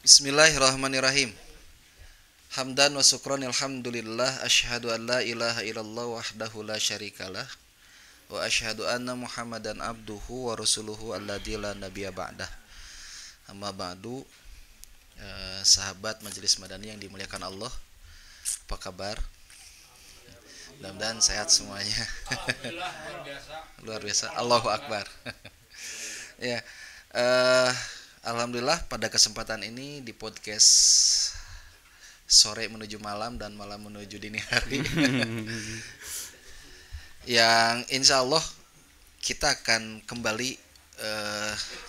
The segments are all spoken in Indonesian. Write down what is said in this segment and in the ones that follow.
Bismillahirrahmanirrahim. Hamdan wa syukran alhamdulillah asyhadu an la ilaha illallah wahdahu la syarikalah wa asyhadu anna Muhammadan abduhu wa rasuluhu alladzi la nabiyya ba'dah. Amma ba'du, sahabat Majelis Madani yang dimuliakan Allah. Apa kabar? Mudah-mudahan sehat semuanya. Luar biasa. Allahu akbar. Ya. Alhamdulillah pada kesempatan ini di podcast sore menuju malam dan malam menuju dini hari yang insya Allah kita akan kembali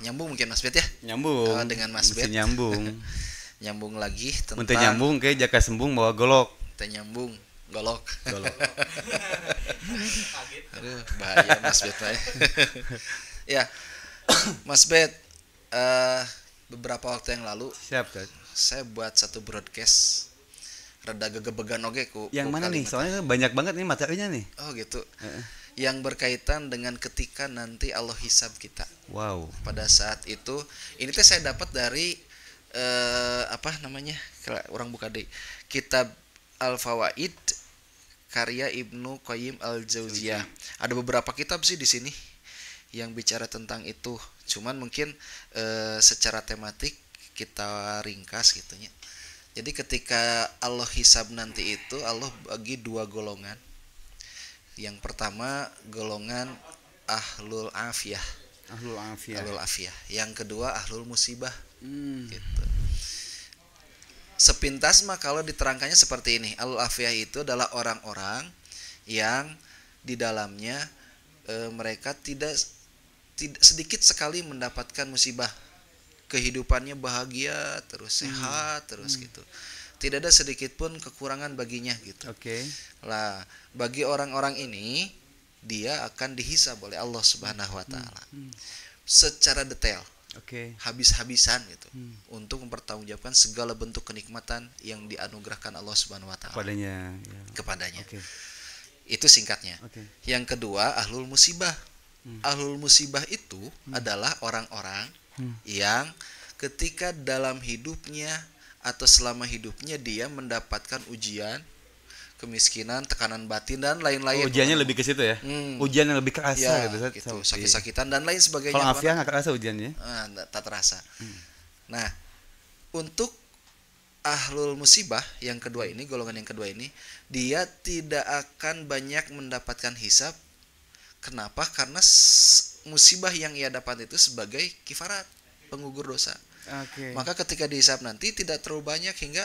nyambung mungkin Mas Bet ya, nyambung dengan Mas Bet nyambung lagi tentang menteri nyambung kayak jaka sembung bawa golok nyambung golok aduh bahaya Mas Bet ya Mas Bet. Beberapa waktu yang lalu saya buat satu broadcast rada gegebegan oge ku yang mana nih soalnya banyak banget nih materinya nih. Oh gitu. Yang berkaitan dengan ketika nanti Allah hisab kita. Wow. Pada saat itu ini teh saya dapat dari apa namanya, orang buka deh, kitab Al-Fawaid karya Ibnu Qayyim Al-Jauziyah. Ada beberapa kitab sih di sini yang bicara tentang itu, cuman mungkin secara tematik kita ringkas gitunya. Jadi ketika Allah hisab nanti itu Allah bagi dua golongan. Yang pertama golongan ahlul afiyah. Ahlul afiyah. Yang kedua ahlul musibah. Gitu. Sepintas mah kalau diterangkannya seperti ini, ahlul afiyah itu adalah orang-orang yang di dalamnya mereka tidak sedikit sekali mendapatkan musibah, kehidupannya bahagia terus, sehat terus gitu, tidak ada sedikit pun kekurangan baginya gitu. Lah bagi orang-orang ini dia akan dihisab oleh Allah Subhanahu Wa Taala secara detail, habis-habisan gitu, untuk mempertanggungjawabkan segala bentuk kenikmatan yang dianugerahkan Allah Subhanahu Wa Taala kepadanya. Itu singkatnya. Yang kedua ahlul musibah. Ahlul musibah itu adalah orang-orang yang ketika dalam hidupnya atau selama hidupnya dia mendapatkan ujian, kemiskinan, tekanan batin dan lain-lain. Ujiannya lebih ke situ ya. Ujian yang lebih kerasa gitu, sakit-sakitan dan lain sebagainya. Kalau afiah nggak kerasa ujiannya? Tak terasa. Nah, untuk ahlul musibah yang kedua ini, golongan yang kedua ini, dia tidak akan banyak mendapatkan hisab. Kenapa? Karena musibah yang ia dapat itu sebagai kifarat, penggugur dosa. Maka ketika dihisab nanti tidak terlalu banyak hingga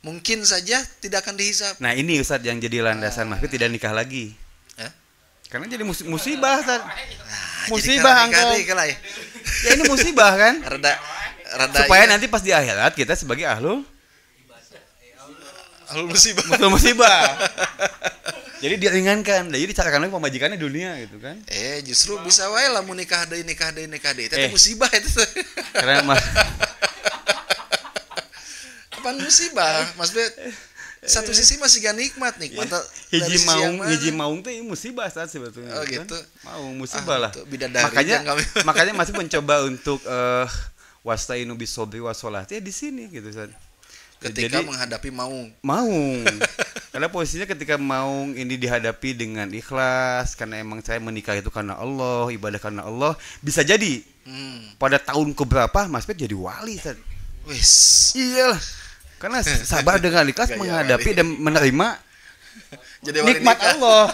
mungkin saja tidak akan dihisab. Nah ini Ustadz yang jadi landasan Mas tidak nikah lagi. Karena jadi musibah Ustadz. Musibah angkel. Ya ini musibah kan? Rada supaya nanti pas di akhirat kita sebagai ahlul musibah. Jadi diringankan, jadi carakan lagi pemajikannya dunia gitu kan? Justru bisa wae lah mau nikah deui itu musibah itu. Karena Mas kapan musibah, Mas Bet? Satu sisi masih gak nikmat. Hiji maung teh musibah saat sebetulnya. Oh gitu. Mau musibah lah. Makanya masih mencoba untuk wastainu bisobri wasolati di sini gitu kan. Ketika menghadapi maung. Karena posisinya ketika maung ini dihadapi dengan ikhlas, karena emang saya menikah itu karena Allah, ibadah karena Allah, bisa jadi pada tahun keberapa Mas Bet jadi wali. Wis. Iyalah. Karena sabar dengan ikhlas menghadapi dan menerima jadi wali nikmat nikah. Allah.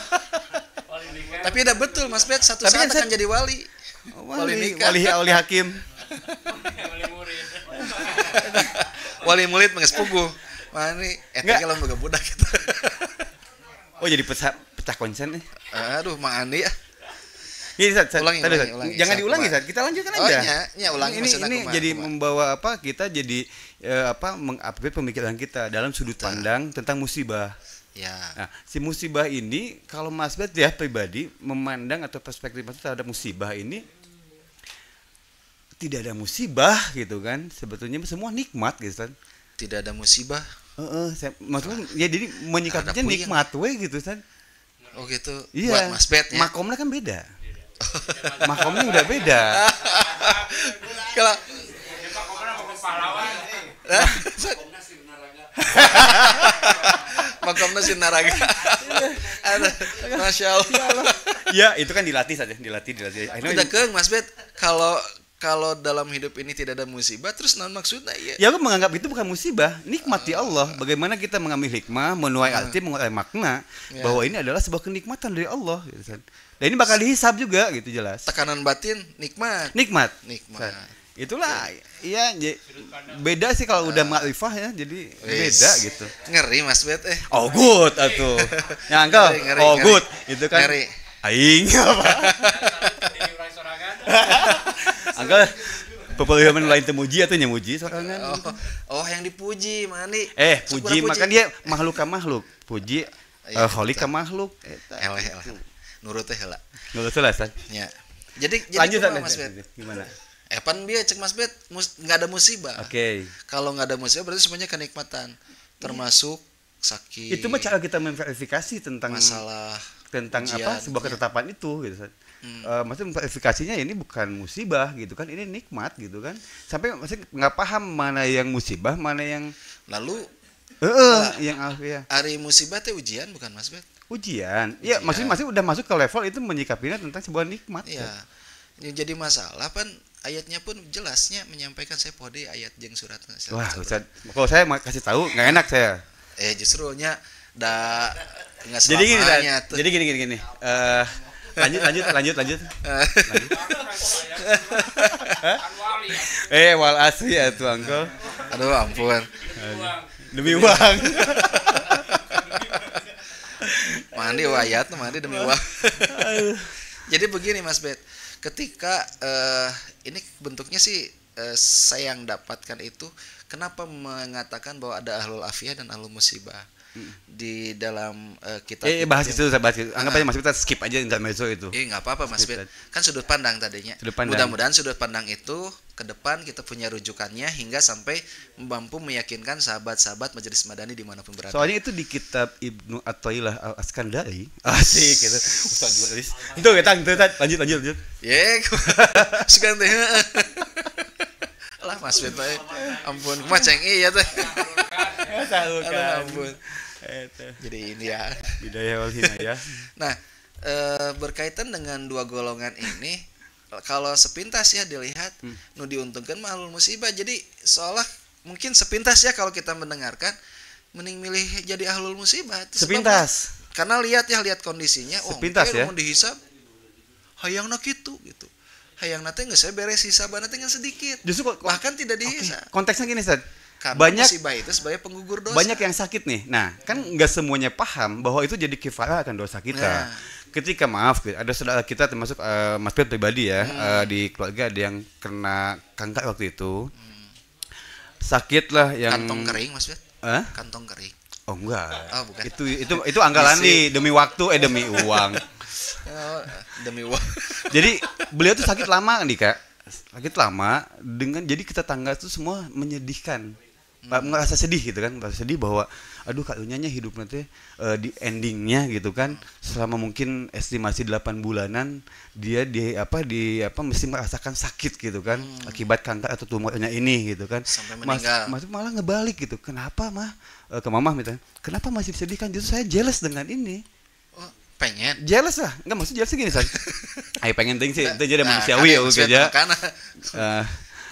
Tapi udah betul Mas Bet, satu saat akan jadi wali. Wali hakim. Wali murid menges puguh. Mani eta ge boga budak gitu. Oh jadi pecah konsen nih. Aduh mani ya. Ulangi. Jangan diulangi Sat. Kita lanjutkan aja. Ulangi ini jadi membawa apa? Kita jadi mengupgrade pemikiran kita dalam sudut pandang tentang musibah. Ya. Nah, si musibah ini kalau Mas Bet ya pribadi memandang atau perspektif terhadap musibah ini tidak ada musibah gitu kan, sebetulnya semua nikmat gitu kan. Tidak ada musibah. Maksudnya ya jadi menyikapinya nikmat we gitu kan. Oh gitu. Iya. Buat Mas Bet ya. Makomnya kan beda. Makomnya udah beda. Kalau Makomna Sinaraga. Masya Allah. Ya itu kan dilatih saja, dilatih. Udah keng Mas Bet, kalau dalam hidup ini tidak ada musibah, terus non maksudnya ya? Ya aku menganggap itu bukan musibah, nikmati Allah. Bagaimana kita mengambil hikmah, menuai arti, mengurai makna bahwa ini adalah sebuah kenikmatan dari Allah. Gitu kan. Dan ini bakal dihisab juga, gitu jelas. Tekanan batin nikmat. Nikmat. Itulah ya beda sih kalau udah makrifah ya, jadi beda gitu. Ngeri Mas Bet Oh good atuh. Ya angkel. Oh good itu kan. Ngeri. Aing apa? Angkel popularitas lain temuji atau nyemuji sorangan. Oh yang dipuji mani. Puji maka dia makhluk ka makhluk. Puji khaliq ka makhluk eta. Nurut teh heula. Nurut lah San. Ya. Jadi lanjut Mas Bet. Gimana? Pan dia cek Mas Bet nggak ada musibah. Oke. Kalau nggak ada musibah berarti semuanya kenikmatan, termasuk sakit. Itu mah cara kita memverifikasi tentang masalah, tentang ujian, apa sebuah ketetapan itu gitu. Maksudnya memverifikasinya ini bukan musibah gitu kan, ini nikmat gitu kan. Sampai maksudnya nggak paham mana yang musibah, mana yang lalu yang ya. Hari musibah teh ujian bukan Mas Bet? Ujian. Ya maksudnya masih udah masuk ke level itu menyikapinya tentang sebuah nikmat. Iya. Yang jadi masalah kan ayatnya pun jelasnya menyampaikan saya pode ayat jeung surat. Wah, Ustaz. Kalau saya kasih tahu nggak enak saya. Justru nya nggak selamanya. Jadi gini. Lanjut. Wal asli ya tuh Angkel. Aduh ampun. Demi uang. Mandi ayat mandi demi uang. Jadi begini Mas Bet. Ketika ini bentuknya sih saya yang dapatkan itu kenapa mengatakan bahwa ada ahlul afiyah dan ahlul musibah di dalam kitab bahas itu saya bahas itu. Anggap aja Mas kita skip aja intermezzo itu. Nggak apa-apa Mas Bet. Kan sudut pandang tadinya. Mudah-mudahan sudut pandang itu ke depan kita punya rujukannya hingga sampai mampu meyakinkan sahabat-sahabat Majelis Madani dimanapun berada. Soalnya itu di kitab Ibnu Athaillah Al-Askandari. Asik gitu. Ustaz juga tulis. Itu lanjut. Segan teh. Lah Mas Bet ampun maceng iya teh. Ampun. Jadi ini ya. Bidayah wal hinayah. Nah, berkaitan dengan dua golongan ini kalau sepintas ya dilihat nu diuntungkan mah ahlul musibah. Jadi seolah mungkin sepintas ya kalau kita mendengarkan mending milih jadi ahlul musibah. Sepintas. Karena lihat kondisinya sepintas ya. Mau dihisab hayangna gitu. Hayangna teh geus beres hisabanna teh sedikit. Justru bahkan tidak dihisab. Konteksnya gini, Ustaz. Karena banyak musibah itu sebagai penggugur dosa. Banyak yang sakit nih. Nah, kan nggak semuanya paham bahwa itu jadi kifarah akan dosa kita. Ketika ada saudara kita termasuk Mas Pet pribadi ya, di keluarga ada yang kena kanker waktu itu. Sakit lah yang kantong kering Mas Pet? Kantong kering. Oh enggak. Oh, bukan. Itu anggalan nih demi waktu demi uang. Demi uang. Jadi beliau tuh sakit lama nih Kak. Sakit lama dengan jadi kita tangga itu semua menyedihkan. Merasa sedih gitu kan, merasa sedih bahwa aduh karunyanya hidup nanti di endingnya gitu kan selama mungkin estimasi 8 bulanan dia mesti merasakan sakit gitu kan akibat kanker atau tumornya ini gitu kan. Sampai meninggal. Mas malah ngebalik gitu. Kenapa mah ke mamah misalnya, kenapa masih disedihkan? Justru saya jealous dengan ini. Pengen jealous lah, enggak maksud jealous gini San. Ayo pengen ting sih, itu jadi manusiawi ya kerja.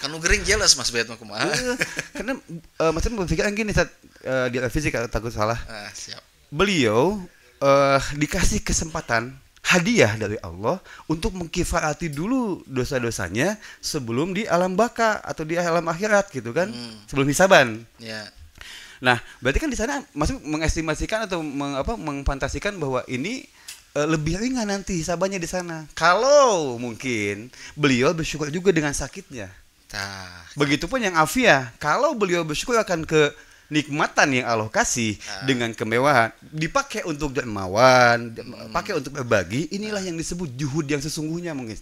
Kan gering jealous Mas Bet mah kumaha. Karena maksudnya berpikiran gini saat di revisi takut salah. Siap. Beliau dikasih kesempatan hadiah dari Allah untuk mengkifarati dulu dosa-dosanya sebelum di alam baka atau di alam akhirat gitu kan, sebelum hisaban. Ya. Nah, berarti kan di sana masuk mengestimasikan atau mengfantasikan bahwa ini lebih ringan nanti hisabannya di sana. Kalau mungkin beliau bersyukur juga dengan sakitnya. Begitupun yang afia, kalau beliau bersyukur akan kenikmatan yang Allah kasih dengan kemewahan, dipakai untuk dermawan, pakai untuk berbagi, inilah yang disebut juhud yang sesungguhnya mungkin.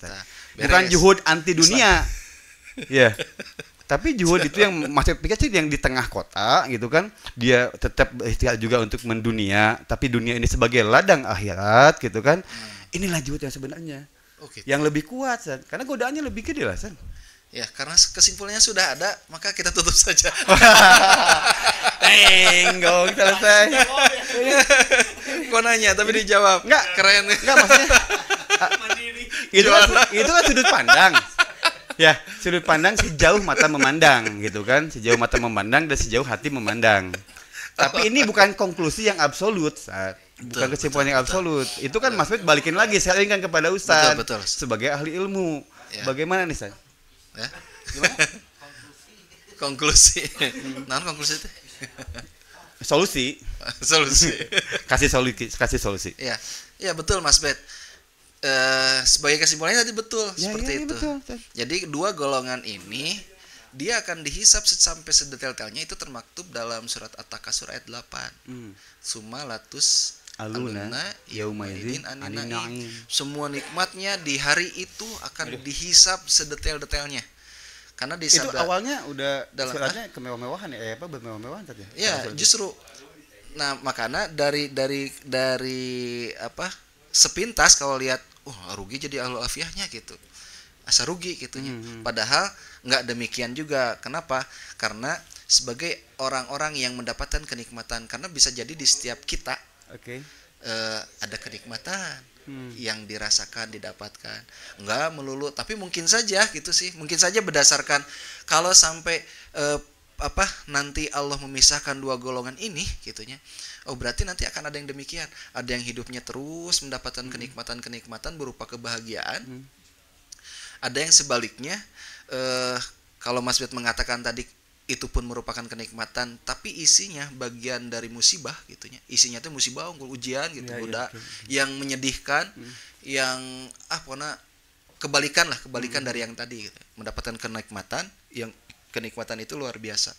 Bukan juhud anti dunia. Ya. Tapi juhud itu yang masih pikir yang di tengah kota gitu kan, dia tetap berikhtiar juga untuk mendunia, tapi dunia ini sebagai ladang akhirat gitu kan. Inilah juhud yang sebenarnya. Yang lebih kuat San. Karena godaannya lebih gede lah San. Ya, karena kesimpulannya sudah ada, maka kita tutup saja. Enggak selesai. Kok nanya tapi dijawab. Enggak, keren. Enggak maksudnya. Itu kan sudut pandang. Ya, sudut pandang sejauh mata memandang gitu kan. Sejauh mata memandang dan sejauh hati memandang. Tapi ini bukan konklusi yang absolut, bukan kesimpulan yang absolut. Itu kan Mas Fit balikin lagi sharingkan kepada Ustaz sebagai ahli ilmu. Ya. Bagaimana nih, Ustaz? Ya. Gimana? Konklusi. Nah, konklusi itu solusi. kasih solusi. Ya. Ya, betul Mas Bet. Sebagai kesimpulannya tadi betul seperti itu. Betul. Jadi dua golongan ini dia akan dihisap sampai sedetail-detailnya, itu termaktub dalam surat At-Takasur ayat 8. Summa latus aluna yaumaidin aninaim. Semua nikmatnya di hari itu akan dihisap sedetail-detailnya. Karena di itu awalnya udah suratnya kemewah-mewahan ya, apa bermewah-mewahan tadi. Ya, justru. Nah, makanya dari apa? Sepintas kalau lihat, rugi jadi ahlul afiyahnya gitu. Asa rugi gitunya. Padahal nggak demikian juga. Kenapa? Karena sebagai orang-orang yang mendapatkan kenikmatan, karena bisa jadi di setiap kita ada kenikmatan yang dirasakan, didapatkan. Enggak melulu, tapi mungkin saja gitu sih. Mungkin saja berdasarkan kalau sampai nanti Allah memisahkan dua golongan ini gitunya. Berarti nanti akan ada yang demikian. Ada yang hidupnya terus mendapatkan kenikmatan-kenikmatan berupa kebahagiaan. Ada yang sebaliknya, kalau Mas Bet mengatakan tadi itu pun merupakan kenikmatan, tapi isinya bagian dari musibah gitunya. Isinya itu musibah, ujian gitu, yang menyedihkan, yang kebalikan dari yang tadi gitu. Mendapatkan kenikmatan, yang kenikmatan itu luar biasa.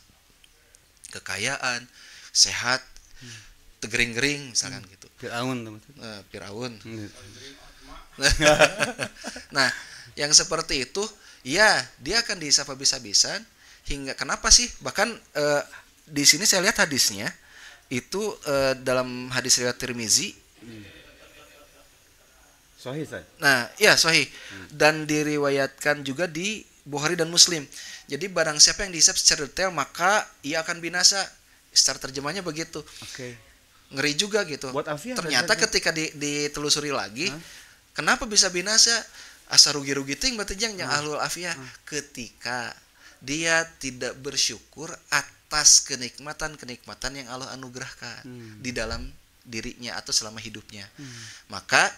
Kekayaan, sehat, tegering-gering misalkan gitu. Firaun. Nah, yang seperti itu, ya dia akan dihisap habis-habisan. Hingga kenapa sih? Bahkan di sini saya lihat hadisnya itu dalam hadis riwayat Tirmizi. Sahih, Ustaz. Nah, ya sahih. Dan diriwayatkan juga di Bukhari dan Muslim. Jadi barang siapa yang dihisap secara detail maka ia akan binasa. Secara terjemahnya begitu. Ngeri juga gitu. Ternyata ketika ditelusuri lagi, kenapa bisa binasa? Asa rugi-rugi ting berarti yang ahlul afiyah ketika dia tidak bersyukur atas kenikmatan-kenikmatan yang Allah anugerahkan di dalam dirinya atau selama hidupnya. Maka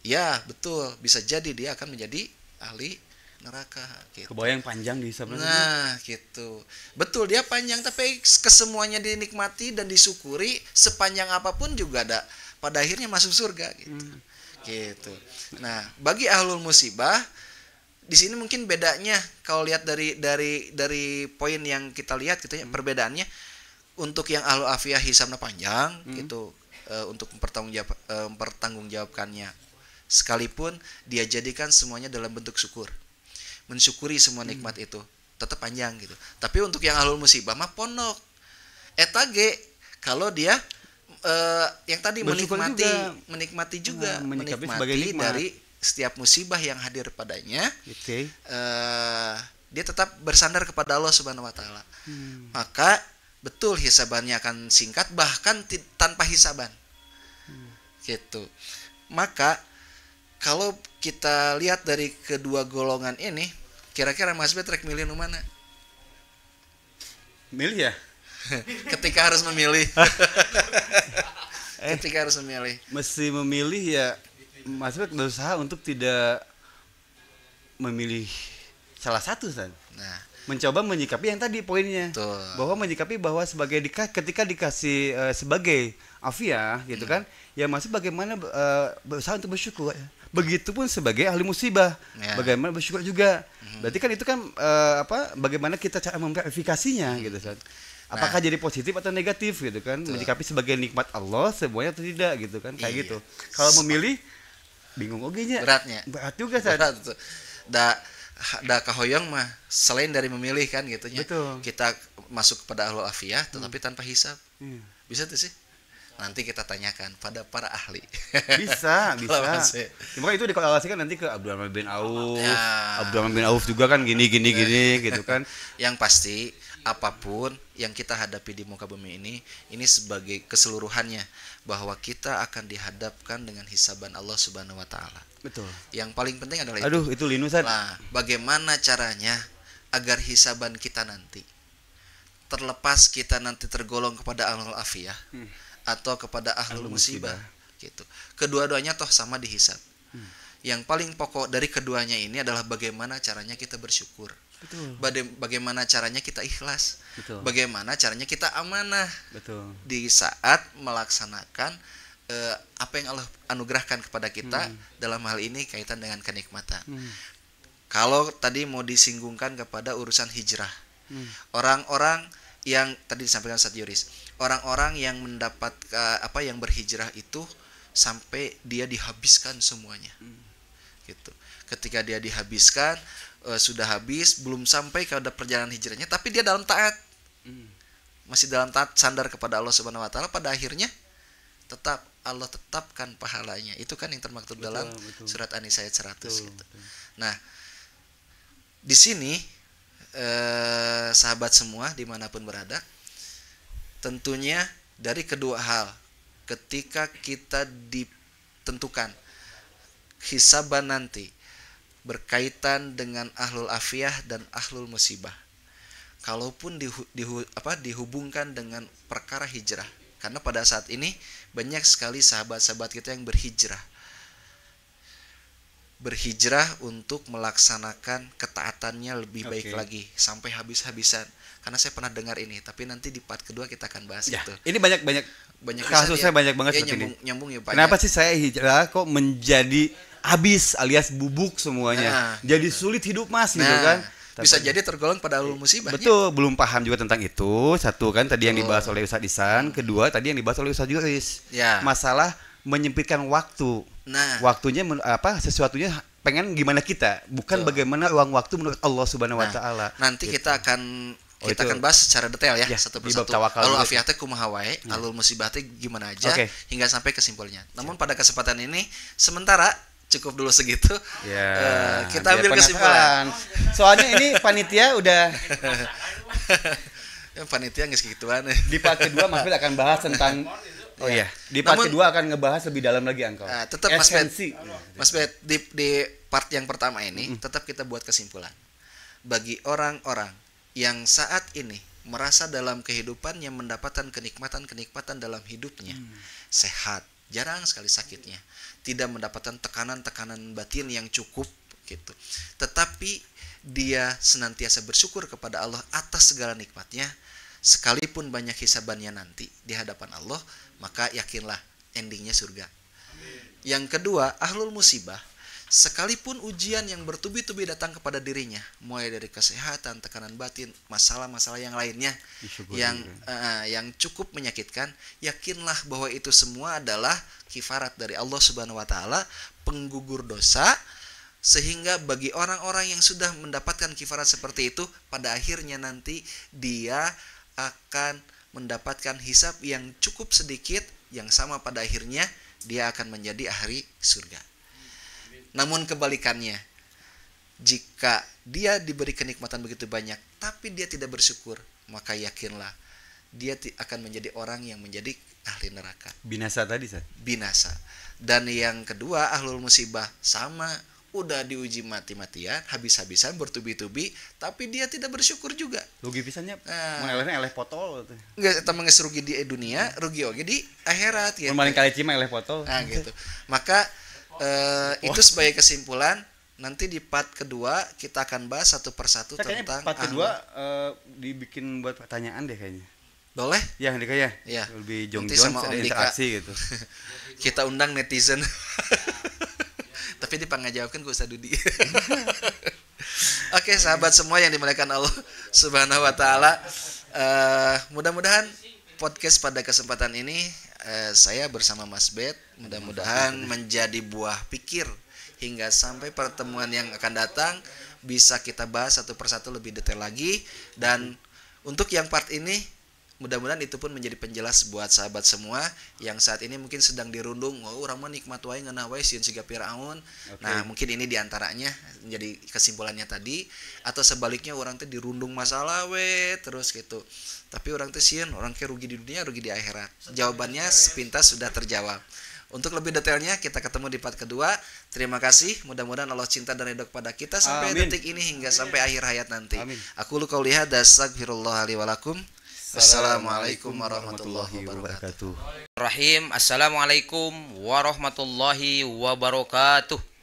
ya betul, bisa jadi dia akan menjadi ahli neraka gitu. Kebayang panjang dihisap. Nah, gitu. Betul, dia panjang tapi kesemuanya dinikmati dan disyukuri sepanjang apapun juga ada pada akhirnya masuk surga gitu. Gitu. Nah, bagi ahlul musibah di sini mungkin bedanya kalau lihat dari poin yang kita lihat gitu ya, perbedaannya untuk yang ahlul afiyah hisabnya panjang gitu, untuk mempertanggungjawabkannya sekalipun dia jadikan semuanya dalam bentuk syukur, mensyukuri semua nikmat itu tetap panjang gitu. Tapi untuk yang ahlul musibah mah pondok etage kalau dia yang tadi menikmati juga dari setiap musibah yang hadir padanya, dia tetap bersandar kepada Allah Subhanahu wa taala. Maka betul hisabannya akan singkat, bahkan tanpa hisaban. Gitu. Maka kalau kita lihat dari kedua golongan ini, kira-kira Mas Bet rek milih nu mana? Milih ya? Ketika harus memilih. Ketika harus memilih. Mesti memilih ya. Mas Bet berusaha untuk tidak memilih salah satu, San. Nah, mencoba menyikapi yang tadi poinnya. Tuh. Bahwa menyikapi bahwa ketika dikasih sebagai afiyah gitu kan, ya masih bagaimana berusaha untuk bersyukur. Begitupun sebagai ahli musibah, bagaimana bersyukur juga. Berarti kan itu kan bagaimana kita cara memverifikasinya gitu, San. Apakah jadi positif atau negatif gitu kan? Menyikapi sebagai nikmat Allah semuanya atau tidak gitu kan? Kayak gitu. Kalau memilih bingung nya. Berat juga, San. Da kahoyong mah selain dari memilih kan gitu nya. Kita masuk kepada ahlul afiyah tetapi tanpa hisab. Bisa tuh sih. nanti kita tanyakan pada para ahli. Bisa. Cuma itu dikalkulasikan nanti ke Abdurrahman bin Auf. Ya. Abdurrahman bin Auf juga kan gini gitu kan. Yang pasti apapun yang kita hadapi di muka bumi ini sebagai keseluruhannya, bahwa kita akan dihadapkan dengan hisaban Allah Subhanahu wa taala. Betul. Yang paling penting adalah itu linusan. Nah, bagaimana caranya agar hisaban kita nanti, terlepas kita nanti tergolong kepada ahlul afiyah atau kepada ahlul musibah gitu. Kedua-duanya toh sama dihisab. Yang paling pokok dari keduanya ini adalah bagaimana caranya kita bersyukur. Betul. Bagaimana caranya kita ikhlas. Betul. Bagaimana caranya kita amanah. Betul. Di saat melaksanakan apa yang Allah anugerahkan kepada kita, dalam hal ini kaitan dengan kenikmatan. Kalau tadi mau disinggungkan kepada urusan hijrah, orang-orang yang tadi disampaikan Ustaz Yuris, orang-orang yang mendapatkan yang berhijrah itu sampai dia dihabiskan semuanya, gitu. Ketika dia dihabiskan, sudah habis, belum sampai kepada perjalanan hijrahnya, tapi dia dalam taat, masih dalam taat, sandar kepada Allah Subhanahu Wa Taala, pada akhirnya tetap Allah tetapkan pahalanya. Itu kan yang termaktub dalam surat An-Nisa ayat 100. Gitu. Nah, di sini sahabat semua dimanapun berada, tentunya dari kedua hal, ketika kita ditentukan hisaban nanti berkaitan dengan ahlul afiyah dan ahlul musibah, kalaupun dihubungkan dengan perkara hijrah, karena pada saat ini banyak sekali sahabat-sahabat kita yang berhijrah untuk melaksanakan ketaatannya lebih baik lagi sampai habis-habisan. Karena saya pernah dengar ini, tapi nanti di part kedua kita akan bahas itu. Ini banyak kasusnya, banyak banget nyambung ya Pak. Kenapa sih saya hijrah kok menjadi habis alias bubuk semuanya? Jadi sulit hidup Mas gitu kan. Bisa jadi tergolong pada ahlul musibah. Betul, belum paham juga tentang itu. Satu kan tadi yang dibahas oleh Ustaz Ihsan, kedua tadi yang dibahas oleh Ustaz Yuris. Masalah menyempitkan waktu. Waktunya sesuatunya pengen gimana kita, bukan bagaimana ruang waktu menurut Allah Subhanahu wa taala. Nanti kita akan bahas secara detail ya, satu persatu. Ahlul afiyah teh kumaha wae, ahlul musibah teh gimana aja hingga sampai kesimpulannya. Namun pada kesempatan ini sementara cukup dulu segitu. Kita ambil kesimpulan. Soalnya ini panitia udah panitia geus gituan. Di part kedua Mas Bet akan bahas tentang di part kedua akan ngebahas lebih dalam lagi engkau. Tetap Mas Bet di part yang pertama ini tetap kita buat kesimpulan. Bagi orang-orang yang saat ini merasa dalam kehidupannya mendapatkan kenikmatan dalam hidupnya, sehat, jarang sekali sakitnya, tidak mendapatkan tekanan-tekanan batin yang cukup gitu, tetapi dia senantiasa bersyukur kepada Allah atas segala nikmatnya, sekalipun banyak hisabannya nanti di hadapan Allah, maka yakinlah endingnya surga. Yang kedua, ahlul musibah, sekalipun ujian yang bertubi-tubi datang kepada dirinya, mulai dari kesehatan, tekanan batin, masalah-masalah yang lainnya yang cukup menyakitkan, yakinlah bahwa itu semua adalah kifarat dari Allah Subhanahu wa taala, penggugur dosa, sehingga bagi orang-orang yang sudah mendapatkan kifarat seperti itu, pada akhirnya nanti dia akan mendapatkan hisab yang cukup sedikit, yang sama pada akhirnya dia akan menjadi ahli surga. Namun kebalikannya, jika dia diberi kenikmatan begitu banyak tapi dia tidak bersyukur, maka yakinlah dia akan menjadi orang yang menjadi ahli neraka. Binasa tadi, Sat? Binasa. Dan yang kedua, ahlul musibah, sama, udah diuji mati-matian, habis-habisan, bertubi-tubi, tapi dia tidak bersyukur juga. Rugi pisannya, mengelehnya eleh potol. Enggak, kita menges rugi di dunia, rugi oke di akhirat gitu. Paling kali cima eleh potol. Gitu. Maka itu sebagai kesimpulan. Nanti di part kedua kita akan bahas satu persatu tentang part kedua dibikin buat pertanyaan deh kayaknya. Boleh? Ya, kayaknya. Ya. Lebih jong-jong ada interaksi gitu. Kita undang netizen. Tapi dipangajawabkan ke Ustaz Dudi. Oke, sahabat semua yang dimuliakan Allah Subhanahu wa taala, mudah-mudahan podcast pada kesempatan ini saya bersama Mas Bet mudah-mudahan menjadi buah pikir hingga sampai pertemuan yang akan datang bisa kita bahas satu persatu lebih detail lagi. Dan untuk yang part ini Mudah-mudahan itu pun menjadi penjelas buat sahabat semua yang saat ini mungkin sedang dirundung, oh urang mah nikmat wae ngeunah wae sieun siga Firaun. Nah, mungkin ini diantaranya menjadi kesimpulannya tadi, atau sebaliknya orang teh dirundung masalah we terus gitu. Tapi orang teh sieun, orang ke rugi di dunia, rugi di akhirat. Jawabannya sepintas sudah terjawab. Untuk lebih detailnya kita ketemu di part kedua. Terima kasih. Mudah-mudahan Allah cinta dan ridho kepada kita sampai detik ini hingga sampai akhir hayat nanti. Aku lu qauli hadza astaghfirullah li wa lakum. Assalamualaikum warahmatullahi wabarakatuh. Assalamualaikum warahmatullahi wabarakatuh.